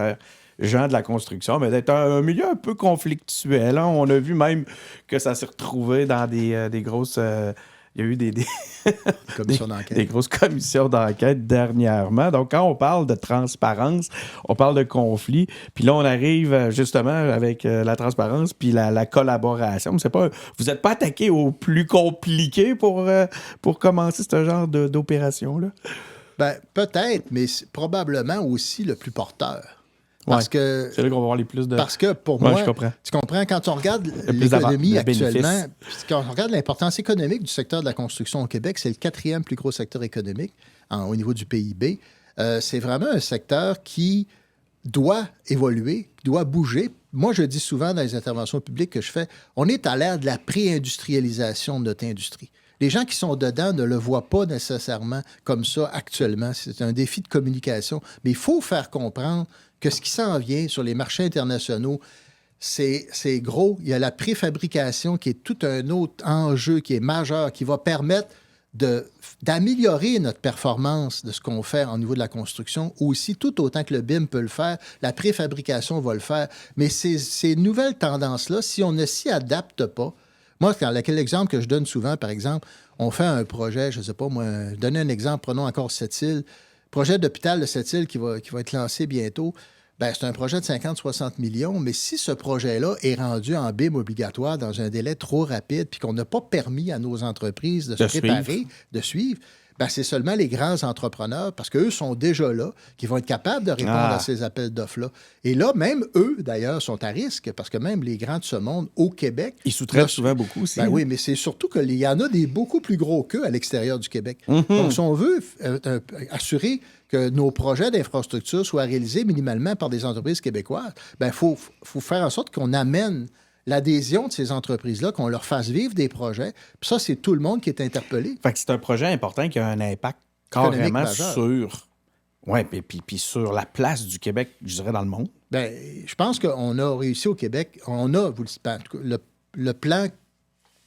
gens de la construction, mais d'être un milieu un peu conflictuel. Hein. On a vu même que ça s'est retrouvé dans des grosses... il y a eu des grosses commissions d'enquête dernièrement. Donc, quand on parle de transparence, on parle de conflit. Puis là, on arrive justement avec la transparence puis la collaboration. Vous n'êtes pas attaqué au plus compliqué pour commencer ce genre d'opération-là? Bien, peut-être, mais c'est probablement aussi le plus porteur. Parce que, c'est là qu'on va avoir les plus de... Parce que pour moi, tu comprends, quand on regarde l'économie actuellement, quand on regarde l'importance économique du secteur de la construction au Québec, c'est le 4e plus gros secteur économique au niveau du PIB. C'est vraiment un secteur qui doit évoluer, doit bouger. Moi, je dis souvent dans les interventions publiques que je fais, on est à l'ère de la pré-industrialisation de notre industrie. Les gens qui sont dedans ne le voient pas nécessairement comme ça actuellement. C'est un défi de communication. Mais il faut faire comprendre que ce qui s'en vient sur les marchés internationaux, c'est gros. Il y a la préfabrication qui est tout un autre enjeu qui est majeur, qui va permettre d'améliorer notre performance de ce qu'on fait au niveau de la construction, aussi tout autant que le BIM peut le faire, la préfabrication va le faire. Mais ces nouvelles tendances-là, si on ne s'y adapte pas, moi, quel exemple que je donne souvent, par exemple, on fait un projet, je ne sais pas, moi, donner un exemple, prenons encore Sept-Îles, projet d'hôpital de Sept-Îles qui va être lancé bientôt. Bien, c'est un projet de 50-60 millions, mais si ce projet-là est rendu en BIM obligatoire dans un délai trop rapide puis qu'on n'a pas permis à nos entreprises de se préparer, de suivre, bien, c'est seulement les grands entrepreneurs, parce qu'eux sont déjà là, qui vont être capables de répondre à ces appels d'offres-là. Et là, même eux, d'ailleurs, sont à risque, parce que même les grands de ce monde, au Québec... Ils sous-traitent souvent beaucoup aussi. Ben oui, mais c'est surtout qu'il y en a des beaucoup plus gros qu'eux à l'extérieur du Québec. Donc, si on veut assurer que nos projets d'infrastructure soient réalisés minimalement par des entreprises québécoises, bien, il faut faire en sorte qu'on amène l'adhésion de ces entreprises-là, qu'on leur fasse vivre des projets. Puis ça, c'est tout le monde qui est interpellé. Fait que c'est un projet important qui a un impact carrément sur... Oui, puis sur la place du Québec, je dirais, dans le monde. Bien, je pense qu'on a réussi au Québec. On a, vous le plan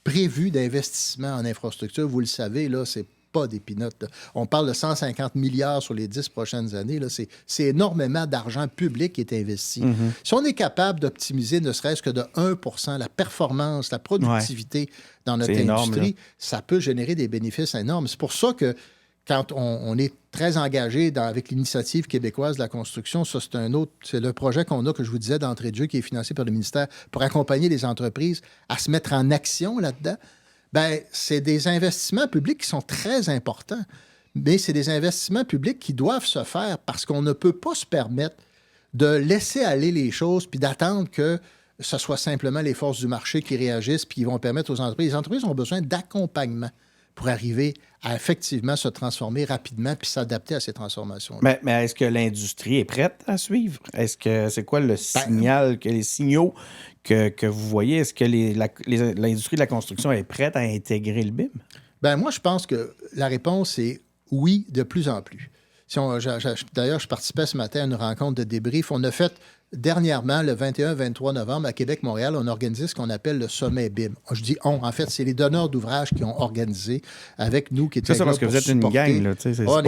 prévu d'investissement en infrastructure, vous le savez, là, c'est pas des peanuts. On parle de 150 milliards sur les 10 prochaines années. Là. C'est énormément d'argent public qui est investi. Si on est capable d'optimiser ne serait-ce que de 1 la performance, la productivité dans notre industrie, ça peut générer des bénéfices énormes. C'est pour ça que quand on est très engagé avec l'initiative québécoise de la construction, ça, c'est le projet qu'on a, que je vous disais d'entrée de jeu, qui est financé par le ministère pour accompagner les entreprises à se mettre en action là-dedans. Bien, c'est des investissements publics qui sont très importants, mais c'est des investissements publics qui doivent se faire parce qu'on ne peut pas se permettre de laisser aller les choses puis d'attendre que ce soit simplement les forces du marché qui réagissent puis qui vont permettre aux entreprises. Les entreprises ont besoin d'accompagnement pour arriver à effectivement se transformer rapidement puis s'adapter à ces transformations-là. Mais est-ce que l'industrie est prête à suivre? Est-ce que c'est quoi le signal, les signaux que vous voyez? Est-ce que l'industrie de la construction est prête à intégrer le BIM? Bien, moi, je pense que la réponse est oui, de plus en plus. D'ailleurs, je participais ce matin à une rencontre de débrief. On a fait dernièrement, le 21-23 novembre, à Québec-Montréal, on a organisé ce qu'on appelle le sommet BIM. Je dis on, en fait, c'est les donneurs d'ouvrages qui ont organisé avec nous, qui étaient là parce que vous êtes une gang, là. On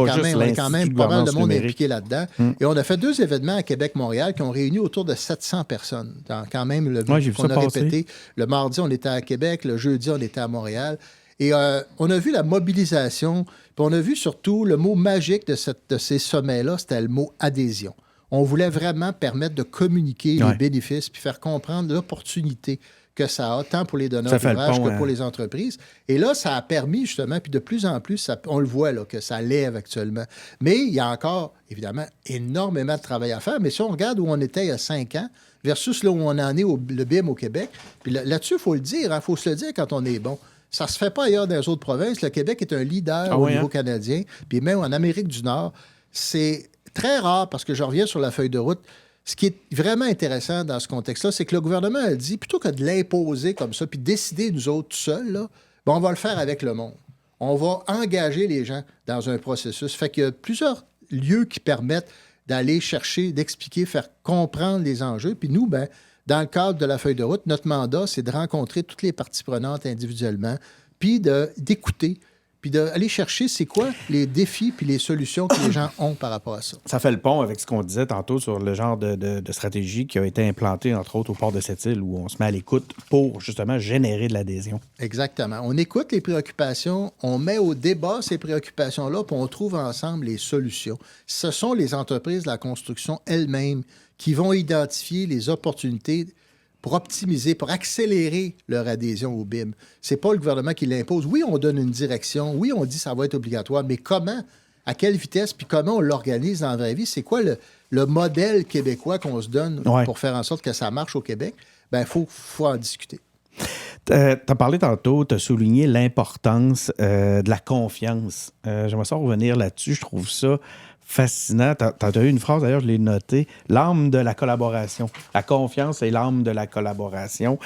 est quand même pas mal de monde impliqué là-dedans. Et on a fait 2 événements à Québec-Montréal qui ont réuni autour de 700 personnes. Quand même, qu'on a répété. Le mardi, on était à Québec. Le jeudi, on était à Montréal. Et on a vu la mobilisation, puis on a vu surtout le mot magique de ces sommets-là, c'était le mot adhésion. On voulait vraiment permettre de communiquer les bénéfices puis faire comprendre l'opportunité que ça a, tant pour les donneurs d'ouvrage que pour les entreprises. Et là, ça a permis justement, puis de plus en plus, on le voit là, que ça lève actuellement. Mais il y a encore, évidemment, énormément de travail à faire. Mais si on regarde où on était il y a 5 ans versus là où on en est, le BIM au Québec, puis là-dessus, il faut le dire, il faut se le dire quand on est bon. Ça ne se fait pas ailleurs dans les autres provinces. Le Québec est un leader au niveau canadien, puis même en Amérique du Nord. C'est très rare, parce que je reviens sur la feuille de route. Ce qui est vraiment intéressant dans ce contexte-là, c'est que le gouvernement a dit, plutôt que de l'imposer comme ça, puis décider nous autres tout seuls, là, ben on va le faire avec le monde. On va engager les gens dans un processus. Fait qu'il y a plusieurs lieux qui permettent d'aller chercher, d'expliquer, faire comprendre les enjeux. Puis nous, ben, dans le cadre de la feuille de route, notre mandat, c'est de rencontrer toutes les parties prenantes individuellement, puis d'écouter, puis d'aller chercher c'est quoi les défis puis les solutions que les gens ont par rapport à ça. Ça fait le pont avec ce qu'on disait tantôt sur le genre de stratégie qui a été implantée, entre autres, au port de Sept-Îles, où on se met à l'écoute pour, justement, générer de l'adhésion. Exactement. On écoute les préoccupations, on met au débat ces préoccupations-là, puis on trouve ensemble les solutions. Ce sont les entreprises de la construction elles-mêmes qui vont identifier les opportunités pour optimiser, pour accélérer leur adhésion au BIM. Ce n'est pas le gouvernement qui l'impose. Oui, on donne une direction. Oui, on dit que ça va être obligatoire. Mais comment, à quelle vitesse, puis comment on l'organise dans la vraie vie? C'est quoi le modèle québécois qu'on se donne pour faire en sorte que ça marche au Québec? Bien, il faut en discuter. Tu as parlé tantôt, tu as souligné l'importance de la confiance. J'aimerais ça revenir là-dessus. Je trouve ça fascinant. Tu as eu une phrase, d'ailleurs, je l'ai notée, l'âme de la collaboration. La confiance est l'âme de la collaboration.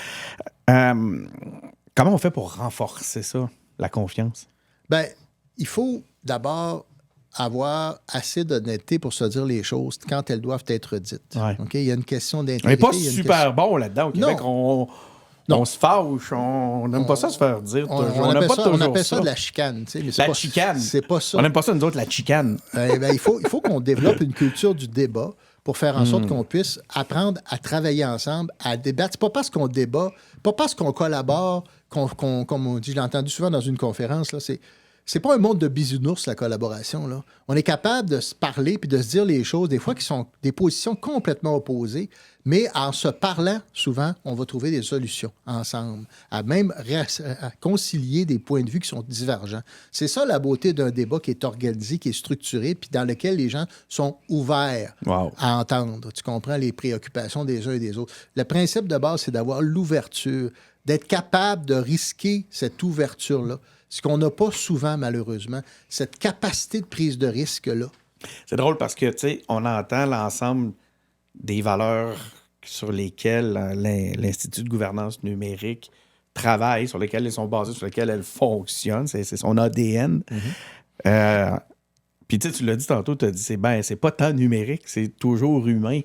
Comment on fait pour renforcer ça, la confiance? Bien, il faut d'abord avoir assez d'honnêteté pour se dire les choses quand elles doivent être dites. Ouais. Okay? Il y a une question d'intégrité. On n'est pas super bon là-dedans au Québec. On se fâche, on n'aime pas ça se faire dire. On appelle ça de la chicane. Mais la chicane. C'est pas ça. On n'aime pas ça, nous autres, la chicane. Il faut qu'on développe une culture du débat pour faire en sorte qu'on puisse apprendre à travailler ensemble, à débattre. C'est pas parce qu'on débat, pas parce qu'on collabore, comme on dit, je l'ai entendu souvent dans une conférence, là, c'est pas un monde de bisounours, la collaboration. Là. On est capable de se parler puis de se dire les choses, des fois qui sont des positions complètement opposées, mais en se parlant, souvent, on va trouver des solutions ensemble, à même à concilier des points de vue qui sont divergents. C'est ça la beauté d'un débat qui est organisé, qui est structuré, puis dans lequel les gens sont ouverts à entendre. Tu comprends les préoccupations des uns et des autres. Le principe de base, c'est d'avoir l'ouverture, d'être capable de risquer cette ouverture-là. Ce qu'on n'a pas souvent, malheureusement, cette capacité de prise de risque-là. C'est drôle parce que, tu sais, on entend l'ensemble des valeurs sur lesquels l'Institut de gouvernance numérique travaille, sur lesquels ils sont basés, sur lesquels elle fonctionne. C'est son ADN. Puis tu l'as dit tantôt, tu as dit, c'est pas tant numérique, c'est toujours humain.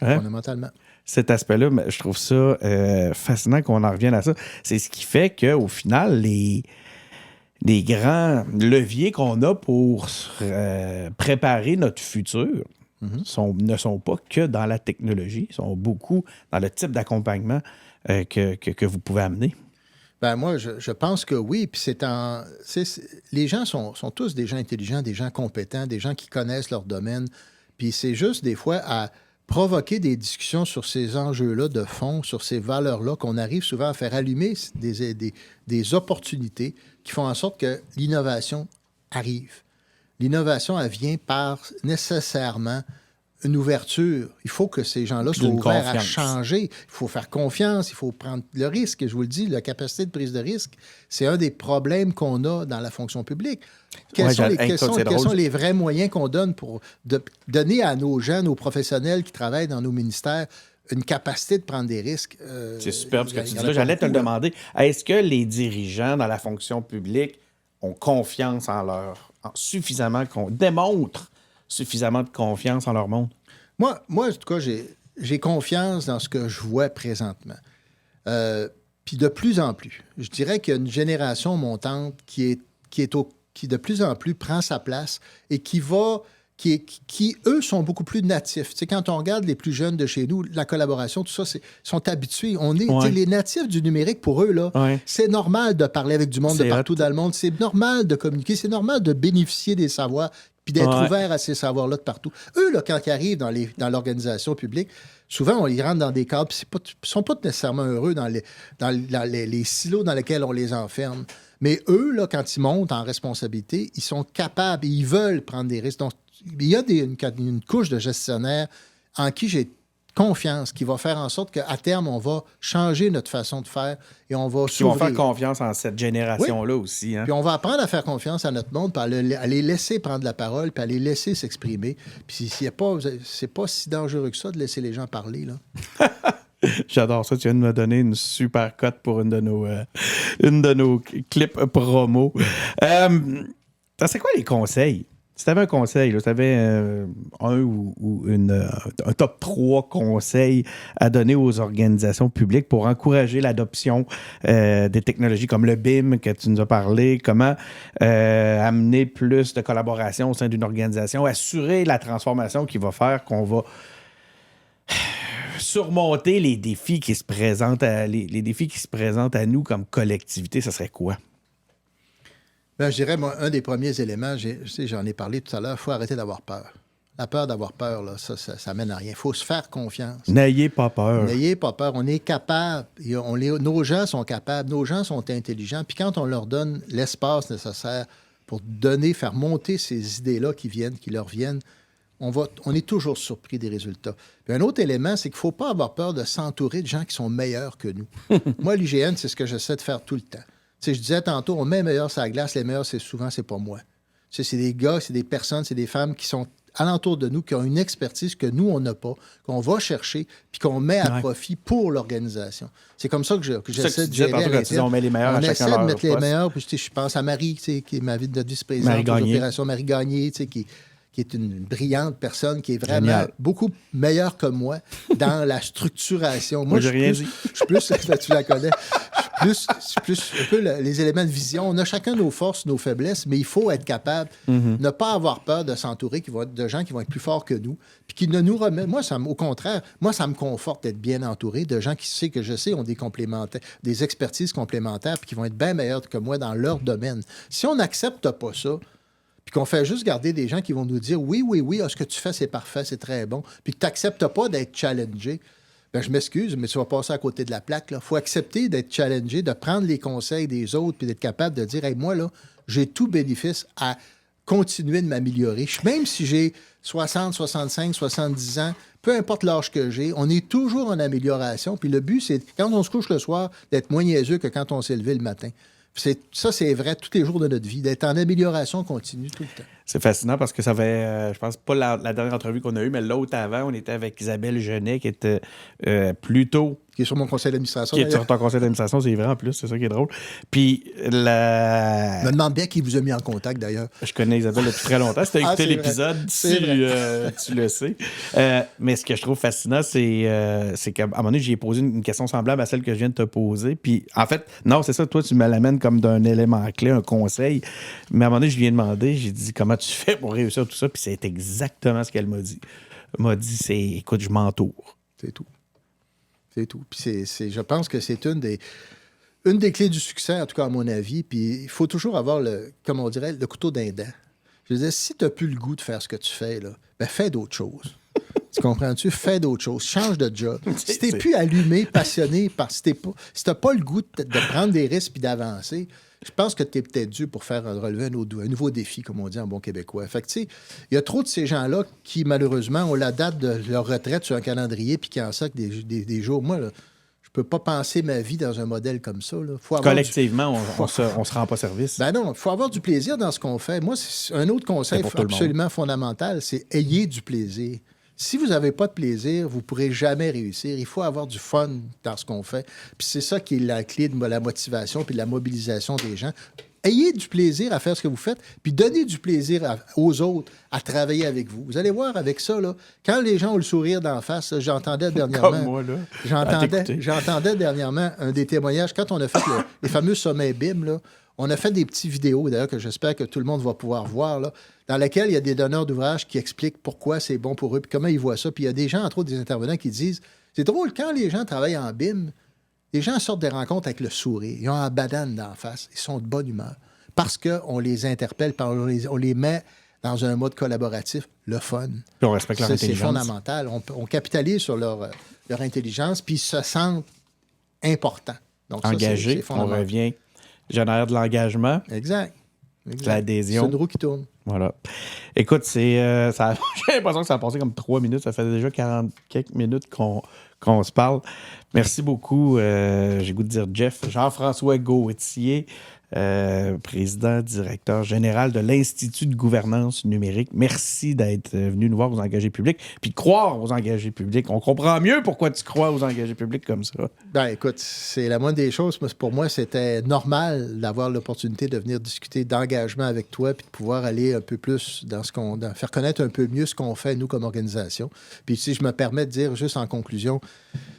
Hein? Fondamentalement. Cet aspect-là, je trouve ça fascinant qu'on en revienne à ça. C'est ce qui fait qu'au final, les grands leviers qu'on a pour préparer notre futur ne sont pas que dans la technologie, sont beaucoup dans le type d'accompagnement que vous pouvez amener. Ben moi, je pense que oui. Puis les gens sont tous des gens intelligents, des gens compétents, des gens qui connaissent leur domaine. Puis c'est juste des fois à provoquer des discussions sur ces enjeux-là de fond, sur ces valeurs-là, qu'on arrive souvent à faire allumer des opportunités qui font en sorte que l'innovation arrive. L'innovation, elle vient par nécessairement une ouverture. Il faut que ces gens-là soient ouverts à changer. Il faut faire confiance, il faut prendre le risque. Je vous le dis, la capacité de prise de risque, c'est un des problèmes qu'on a dans la fonction publique. Quels sont les vrais moyens qu'on donne pour donner à nos gens, nos professionnels qui travaillent dans nos ministères, une capacité de prendre des risques? C'est superbe ce que tu dis là. J'allais te le demander. Est-ce que les dirigeants dans la fonction publique ont confiance suffisamment, qu'on démontre suffisamment de confiance en leur monde? Moi en tout cas, j'ai confiance dans ce que je vois présentement. Puis de plus en plus. Je dirais qu'il y a une génération montante qui de plus en plus prend sa place et qui, eux, sont beaucoup plus natifs. Tu sais, quand on regarde les plus jeunes de chez nous, la collaboration, tout ça, sont habitués. Les natifs du numérique, pour eux, là, c'est normal de parler avec du monde de partout dans le monde. C'est normal de communiquer. C'est normal de bénéficier des savoirs puis d'être ouvert à ces savoirs-là de partout. Eux, là, quand ils arrivent dans l'organisation publique, souvent, on les rentre dans des cadres, ils ne sont pas nécessairement heureux dans les silos dans lesquels on les enferme. Mais eux, là, quand ils montent en responsabilité, ils sont capables et ils veulent prendre des risques. Donc, il y a une couche de gestionnaires en qui j'ai confiance, qui va faire en sorte qu'à terme, on va changer notre façon de faire et on va s'ouvrir. Ils vont faire confiance en cette génération-là aussi. Hein? Puis on va apprendre à faire confiance à notre monde, puis à les laisser prendre la parole, puis à les laisser s'exprimer. Puis c'est pas si dangereux que ça de laisser les gens parler, là. J'adore ça. Tu viens de me donner une super cote pour une de nos clips promo. C'est quoi les conseils? Si tu avais un conseil, tu avais un top 3 conseils à donner aux organisations publiques pour encourager l'adoption des technologies comme le BIM que tu nous as parlé, comment amener plus de collaboration au sein d'une organisation, assurer la transformation qui va faire qu'on va surmonter les défis qui se présentent à nous comme collectivité, ce serait quoi? Ben, je dirais, moi, un des premiers éléments, j'en ai parlé tout à l'heure, il faut arrêter d'avoir peur. La peur d'avoir peur, là, ça mène à rien. Il faut se faire confiance. N'ayez pas peur. N'ayez pas peur. On est capable. Nos gens sont capables. Nos gens sont intelligents. Puis quand on leur donne l'espace nécessaire pour faire monter ces idées-là qui leur viennent, on est toujours surpris des résultats. Puis un autre élément, c'est qu'il ne faut pas avoir peur de s'entourer de gens qui sont meilleurs que nous. Moi, l'IGN, c'est ce que j'essaie de faire tout le temps. Tu sais, je disais tantôt, on met les meilleurs sur la glace, les meilleurs, c'est pas moi. Tu sais, c'est des gars, c'est des personnes, c'est des femmes qui sont alentour de nous, qui ont une expertise que nous, on n'a pas, qu'on va chercher, puis qu'on met à profit pour l'organisation. C'est comme ça que j'essaie de gérer à l'interne. On met les meilleurs à chacun essaie de mettre les meilleurs, puis je pense à Marie, tu sais, qui est notre vice-présidente des opérations, Marie Gagné, tu sais, qui est une brillante personne, qui est vraiment beaucoup meilleure que moi dans la structuration. Moi, je suis plus, tu la connais, je suis plus un peu les éléments de vision. On a chacun nos forces, nos faiblesses, mais il faut être capable de ne pas avoir peur de s'entourer de gens qui vont être plus forts que nous, puis qui ne nous remettent. Moi, au contraire, ça me conforte d'être bien entouré de gens qui ont des expertises complémentaires, puis qui vont être bien meilleurs que moi dans leur domaine. Si on n'accepte pas ça, puis qu'on fait juste garder des gens qui vont nous dire « Oui, ce que tu fais, c'est parfait, c'est très bon », puis que tu n'acceptes pas d'être challengé, bien, je m'excuse, mais tu vas passer à côté de la plaque. Il faut accepter d'être challengé, de prendre les conseils des autres, puis d'être capable de dire « Hey, moi, là, j'ai tout bénéfice à continuer de m'améliorer. Même si j'ai 60, 65, 70 ans, peu importe l'âge que j'ai, on est toujours en amélioration. Puis le but, c'est, quand on se couche le soir, d'être moins niaiseux que quand on s'est levé le matin. » Ça, c'est vrai tous les jours de notre vie, d'être en amélioration continue tout le temps. C'est fascinant parce que ça fait, je pense pas la dernière entrevue qu'on a eue, mais l'autre avant, on était avec Isabelle Genet, qui était plutôt... Qui est sur mon conseil d'administration. Qui est sur ton conseil d'administration, c'est vrai en plus, c'est ça qui est drôle. Puis Je me demande bien qui vous a mis en contact, d'ailleurs. Je connais Isabelle depuis très longtemps. Si tu as écouté l'épisode, tu le sais. Mais ce que je trouve fascinant, c'est qu'à un moment donné, j'ai posé une question semblable à celle que je viens de te poser. Puis, en fait, non, c'est ça, toi, tu me l'amènes comme d'un élément clé, un conseil. Mais à un moment donné, je lui ai demandé, j'ai dit, comment tu fais pour réussir tout ça? Puis c'est exactement ce qu'elle m'a dit. Elle m'a dit, écoute, je m'entoure. C'est tout. C'est tout. Puis je pense que c'est une des clés du succès, en tout cas à mon avis. Puis il faut toujours avoir, comme on dirait, le couteau d'un dent. Je veux dire, si tu n'as plus le goût de faire ce que tu fais, là, ben fais d'autres choses. Tu comprends-tu? Fais d'autres choses. Change de job. Si tu n'es plus allumé, passionné, si tu n'as pas le goût de prendre des risques et d'avancer, je pense que tu es peut-être dû pour faire relever un nouveau défi, comme on dit en bon québécois. Fait que, tu sais, il y a trop de ces gens-là qui, malheureusement, ont la date de leur retraite sur un calendrier puis qui en sacent des jours. Moi, là, je peux pas penser ma vie dans un modèle comme ça. Là. Collectivement, on se rend pas service. Ben non, il faut avoir du plaisir dans ce qu'on fait. Moi, c'est un autre conseil absolument fondamental, c'est ayez du plaisir. Si vous n'avez pas de plaisir, vous ne pourrez jamais réussir. Il faut avoir du fun dans ce qu'on fait. Puis c'est ça qui est la clé de la motivation puis de la mobilisation des gens. Ayez du plaisir à faire ce que vous faites, puis donnez du plaisir aux autres à travailler avec vous. Vous allez voir avec ça, là, quand les gens ont le sourire d'en face, là, j'entendais dernièrement... Comme moi, là. J'entendais dernièrement un des témoignages. Quand on a fait les fameux sommets BIM, là, on a fait des petites vidéos, d'ailleurs, que j'espère que tout le monde va pouvoir voir, là, dans lesquelles il y a des donneurs d'ouvrages qui expliquent pourquoi c'est bon pour eux, puis comment ils voient ça. Puis il y a des gens, entre autres des intervenants, qui disent, c'est drôle, quand les gens travaillent en BIM, les gens sortent des rencontres avec le sourire. Ils ont un badane d'en face. Ils sont de bonne humeur. Parce qu'on les interpelle, on les met dans un mode collaboratif, le fun. Puis on respecte leur intelligence. C'est fondamental. On capitalise sur leur intelligence, puis ils se sentent importants. Donc, engagés, on revient, génère de l'engagement. Exact. L'adhésion. C'est une roue qui tourne. Voilà. Écoute, j'ai l'impression que ça a passé comme 3 minutes. Ça fait déjà 40 quelques minutes qu'on se parle. Merci beaucoup. J'ai goût de dire Jeff. Jean-François Gauthier, président, directeur général de l'Institut de gouvernance numérique. Merci d'être venu nous voir aux engagés publics, puis de croire aux engagés publics. On comprend mieux pourquoi tu crois aux engagés publics comme ça. Ben écoute, c'est la moindre des choses. Pour moi, c'était normal d'avoir l'opportunité de venir discuter d'engagement avec toi, puis de pouvoir aller un peu plus dans faire connaître un peu mieux ce qu'on fait, nous, comme organisation. Puis si je me permets de dire, juste en conclusion,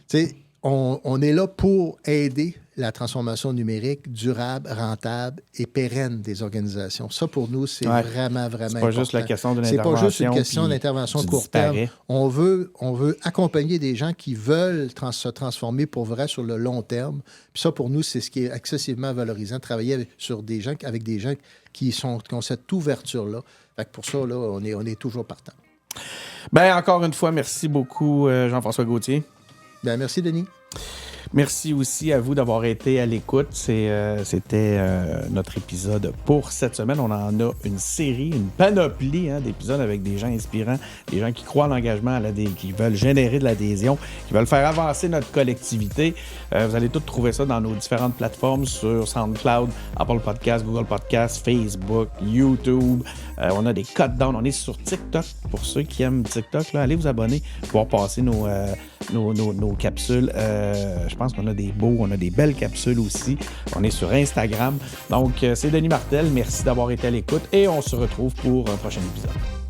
tu sais, on est là pour aider la transformation numérique durable, rentable et pérenne des organisations. Ça, pour nous, c'est vraiment, vraiment important. C'est pas juste la question d'une intervention. C'est pas juste une question d'intervention court terme. On veut accompagner des gens qui veulent se transformer pour vrai sur le long terme. Puis ça, pour nous, c'est ce qui est excessivement valorisant, travailler avec des gens qui ont cette ouverture-là. Fait que pour ça, là, on est toujours partant. Bien, encore une fois, merci beaucoup, Jean-François Gauthier. Bien, merci, Denis. Merci aussi à vous d'avoir été à l'écoute. C'était notre épisode pour cette semaine. On en a une série, une panoplie d'épisodes avec des gens inspirants, des gens qui croient à l'engagement, qui veulent générer de l'adhésion, qui veulent faire avancer notre collectivité. Vous allez tout trouver ça dans nos différentes plateformes sur SoundCloud, Apple Podcasts, Google Podcasts, Facebook, YouTube. On a des cut-downs. On est sur TikTok. Pour ceux qui aiment TikTok, là, allez vous abonner pour pouvoir passer nos capsules. Je pense qu'on a on a des belles capsules aussi. On est sur Instagram. Donc, c'est Denis Martel. Merci d'avoir été à l'écoute et on se retrouve pour un prochain épisode.